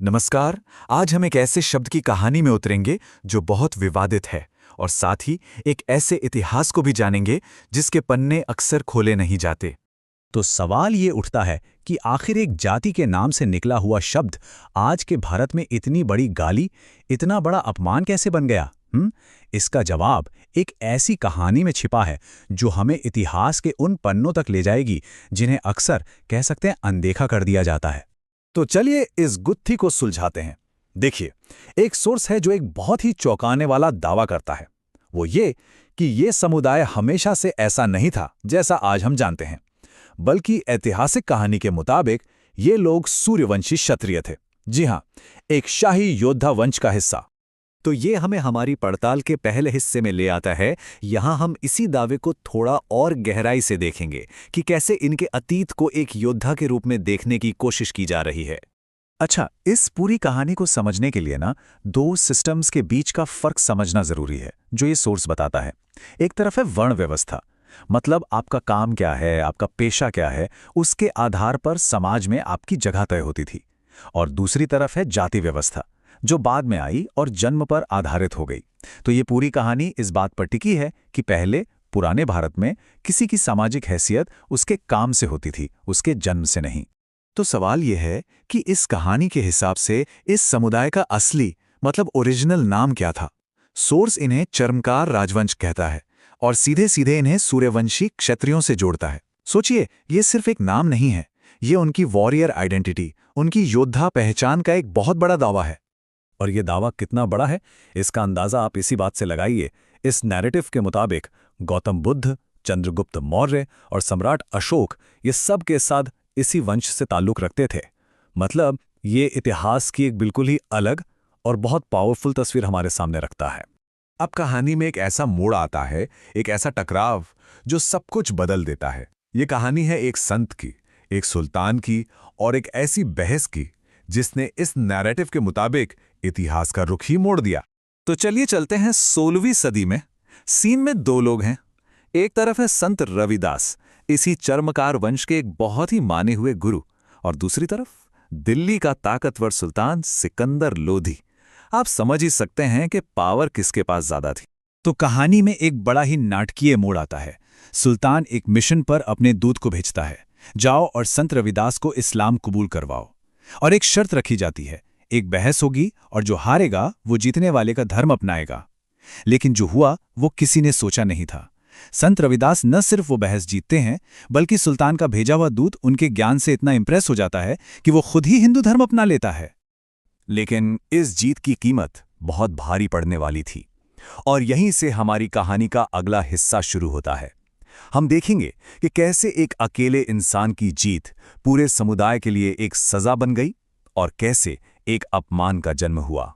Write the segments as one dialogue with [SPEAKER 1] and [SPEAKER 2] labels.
[SPEAKER 1] नमस्कार। आज हम एक ऐसे शब्द की कहानी में उतरेंगे जो बहुत विवादित है और साथ ही एक ऐसे इतिहास को भी जानेंगे जिसके पन्ने अक्सर खोले नहीं जाते।
[SPEAKER 2] तो सवाल ये उठता है कि आखिर एक जाति के नाम से निकला हुआ शब्द आज के भारत में इतनी बड़ी गाली, इतना बड़ा अपमान कैसे बन गया? इसका जवाब एक ऐसी कहानी में छिपा है जो हमें इतिहास के उन पन्नों तक ले जाएगी जिन्हें अक्सर कह सकते हैं अनदेखा कर दिया जाता है।
[SPEAKER 1] तो चलिए इस गुत्थी को सुलझाते हैं। देखिए, एक सोर्स है जो एक बहुत ही चौंकाने वाला दावा करता है। वो ये कि ये समुदाय हमेशा से ऐसा नहीं था जैसा आज हम जानते हैं, बल्कि ऐतिहासिक कहानी के मुताबिक ये लोग सूर्यवंशी क्षत्रिय थे। जी हाँ, एक शाही योद्धा वंश का हिस्सा। तो ये हमें हमारी पड़ताल के पहले हिस्से में ले आता है। यहाँ हम इसी दावे को थोड़ा और गहराई से देखेंगे कि कैसे इनके अतीत को एक योद्धा के रूप में देखने की कोशिश की जा रही है। अच्छा, इस पूरी कहानी को समझने के लिए दो सिस्टम्स के बीच का फर्क समझना जरूरी है जो ये सोर्स बताता है। एक तरफ है वर्ण व्यवस्था, मतलब आपका काम क्या है, आपका पेशा क्या है, उसके आधार पर समाज में आपकी जगह तय होती थी। और दूसरी तरफ है जाति व्यवस्था, जो बाद में आई और जन्म पर आधारित हो गई। तो ये पूरी कहानी इस बात पर टिकी है कि पहले पुराने भारत में किसी की सामाजिक हैसियत उसके काम से होती थी, उसके जन्म से नहीं। तो सवाल यह है कि इस कहानी के हिसाब से इस समुदाय का असली मतलब ओरिजिनल नाम क्या था? सोर्स इन्हें चर्मकार राजवंश कहता है और सीधे सीधे इन्हें सूर्यवंशी क्षत्रियों से जोड़ता है। सोचिए, ये सिर्फ एक नाम नहीं है, ये उनकी वॉरियर आइडेंटिटी, उनकी योद्धा पहचान का एक बहुत बड़ा दावा है।
[SPEAKER 2] और ये दावा कितना बड़ा है, इसका अंदाजा आप इसी बात से लगाइए। इस नैरेटिव के मुताबिक गौतम बुद्ध, चंद्रगुप्त मौर्य और सम्राट अशोक ये सब के साथ इसी वंश से ताल्लुक रखते थे। मतलब ये इतिहास की एक बिल्कुल ही अलग और बहुत पावरफुल तस्वीर हमारे सामने रखता है।
[SPEAKER 1] अब कहानी में एक ऐसा मोड़ आता है, एक ऐसा टकराव जो सब कुछ बदल देता है। ये कहानी है एक संत की, एक सुल्तान की और एक ऐसी बहस की जिसने इस नैरेटिव के मुताबिक इतिहास का रुख ही मोड़ दिया। तो चलिए चलते हैं 16वीं सदी में। सीन में दो लोग हैं। एक तरफ है संत रविदास, इसी चर्मकार वंश के एक बहुत ही माने हुए गुरु, और दूसरी तरफ दिल्ली का ताकतवर सुल्तान सिकंदर लोधी। आप समझ ही सकते हैं कि पावर किसके पास ज्यादा थी।
[SPEAKER 2] तो कहानी में एक बड़ा ही नाटकीय मोड़ आता है। सुल्तान एक मिशन पर अपने दूत को भेजता है, जाओ और संत रविदास को इस्लाम कबूल करवाओ। और एक शर्त रखी जाती है, एक बहस होगी और जो हारेगा वो जीतने वाले का धर्म अपनाएगा। लेकिन जो हुआ वो किसी ने सोचा नहीं था। संत रविदास न सिर्फ वो बहस जीतते हैं, बल्कि सुल्तान का भेजा हुआ दूत उनके ज्ञान से इतना इंप्रेस हो जाता है कि वो खुद ही हिंदू धर्म अपना लेता है।
[SPEAKER 1] लेकिन इस जीत की कीमत बहुत भारी पड़ने वाली थी और यहीं से हमारी कहानी का अगला हिस्सा शुरू होता है। हम देखेंगे कि कैसे एक अकेले इंसान की जीत पूरे समुदाय के लिए एक सजा बन गई और कैसे एक अपमान का जन्म हुआ।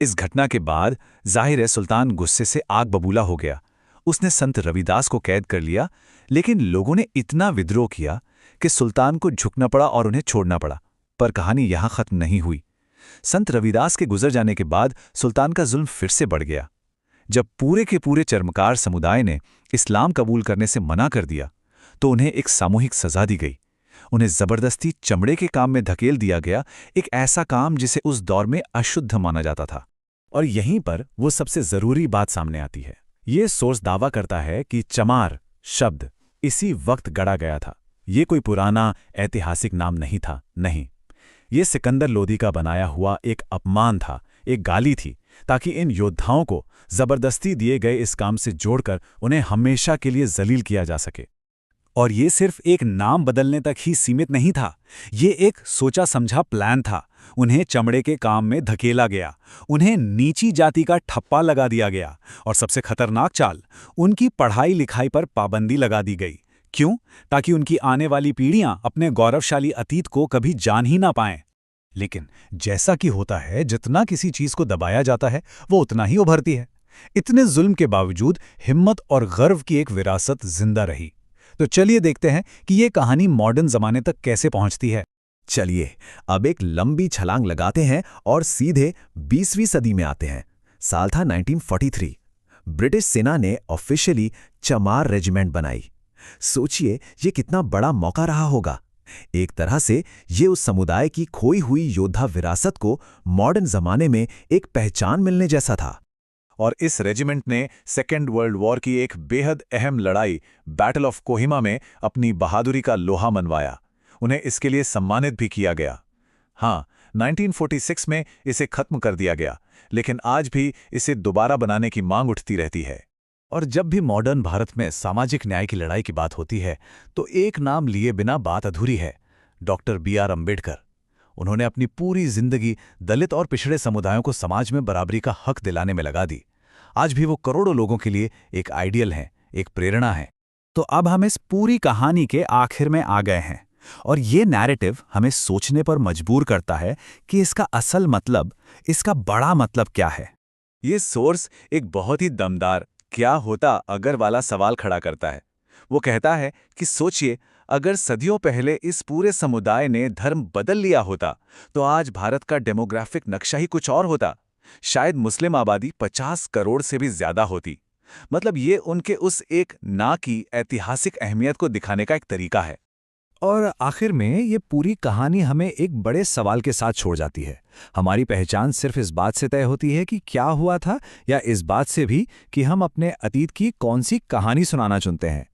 [SPEAKER 1] इस घटना के बाद जाहिर है सुल्तान गुस्से से आग बबूला हो गया। उसने संत रविदास को कैद कर लिया, लेकिन लोगों ने इतना विद्रोह किया कि सुल्तान को झुकना पड़ा और उन्हें छोड़ना पड़ा। पर कहानी यहां खत्म नहीं हुई। संत रविदास के गुजर जाने के बाद सुल्तान का जुल्म फिर से बढ़ गया। जब पूरे के पूरे चर्मकार समुदाय ने इस्लाम कबूल करने से मना कर दिया, तो उन्हें एक सामूहिक सजा दी गई। उन्हें जबरदस्ती चमड़े के काम में धकेल दिया गया, एक ऐसा काम जिसे उस दौर में अशुद्ध माना जाता था।
[SPEAKER 2] और यहीं पर वो सबसे जरूरी बात सामने आती है। ये सोर्स दावा करता है कि चमार शब्द इसी वक्त गढ़ा गया था। ये कोई पुराना ऐतिहासिक नाम नहीं था, नहीं। ये सिकंदर लोधी का बनाया हुआ एक अपमान था, एक गाली थी, ताकि इन योद्धाओं को जबरदस्ती दिए गए इस काम से जोड़कर उन्हें हमेशा के लिए जलील किया जा सके। और ये सिर्फ एक नाम बदलने तक ही सीमित नहीं था, ये एक सोचा समझा प्लान था। उन्हें चमड़े के काम में धकेला गया, उन्हें नीची जाति का ठप्पा लगा दिया गया, और सबसे खतरनाक चाल, उनकी पढ़ाई लिखाई पर पाबंदी लगा दी गई। क्यों? ताकि उनकी आने वाली पीढ़ियां अपने गौरवशाली अतीत को कभी जान ही ना पाएं। लेकिन जैसा कि होता है, जितना किसी चीज को दबाया जाता है वो उतना ही उभरती है। इतने जुल्म के बावजूद हिम्मत और गर्व की एक विरासत जिंदा रही। तो चलिए देखते हैं कि ये कहानी मॉडर्न जमाने तक कैसे पहुंचती है।
[SPEAKER 1] चलिए अब एक लंबी छलांग लगाते हैं और सीधे 20वीं सदी में आते हैं। साल था 1943। ब्रिटिश सेना ने ऑफिशियली चमार रेजिमेंट बनाई। सोचिए ये कितना बड़ा मौका रहा होगा।
[SPEAKER 2] एक तरह से ये उस समुदाय की खोई हुई योद्धा विरासत को मॉडर्न जमाने में एक पहचान मिलने जैसा था।
[SPEAKER 1] और इस रेजिमेंट ने सेकेंड वर्ल्ड वॉर की एक बेहद अहम लड़ाई बैटल ऑफ कोहिमा में अपनी बहादुरी का लोहा मनवाया। उन्हें इसके लिए सम्मानित भी किया गया। हाँ, 1946 में इसे खत्म कर दिया गया, लेकिन आज भी इसे दोबारा बनाने की मांग उठती रहती है।
[SPEAKER 3] और जब भी मॉडर्न भारत में सामाजिक न्याय की लड़ाई की बात होती है तो एक नाम लिए बिना बात अधूरी है, डॉक्टर B.R. अम्बेडकर। उन्होंने अपनी पूरी जिंदगी दलित और पिछड़े समुदायों को समाज में बराबरी का हक दिलाने में लगा दी। आज भी वो करोड़ों लोगों के लिए एक आइडियल हैं, एक प्रेरणा है।
[SPEAKER 2] तो अब हम इस पूरी कहानी के आखिर में आ गए हैं और ये नैरेटिव हमें सोचने पर मजबूर करता है कि इसका असल मतलब, इसका बड़ा मतलब क्या है।
[SPEAKER 1] ये सोर्स एक बहुत ही दमदार क्या होता अगर वाला सवाल खड़ा करता है। वो कहता है कि सोचिए, अगर सदियों पहले इस पूरे समुदाय ने धर्म बदल लिया होता तो आज भारत का डेमोग्राफिक नक्शा ही कुछ और होता। शायद मुस्लिम आबादी 50 करोड़ से भी ज्यादा होती। मतलब ये उनके उस एक ना की ऐतिहासिक अहमियत को दिखाने का एक तरीका है।
[SPEAKER 3] और आखिर में ये पूरी कहानी हमें एक बड़े सवाल के साथ छोड़ जाती है। हमारी पहचान सिर्फ इस बात से तय होती है कि क्या हुआ था, या इस बात से भी कि हम अपने अतीत की कौन सी कहानी सुनाना चुनते हैं।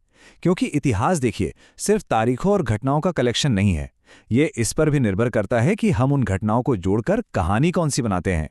[SPEAKER 3] क्योंकि इतिहास, देखिए, सिर्फ तारीखों और घटनाओं का कलेक्शन नहीं है। ये इस पर भी निर्भर करता है कि हम उन घटनाओं को जोड़कर कहानी कौन सी बनाते हैं।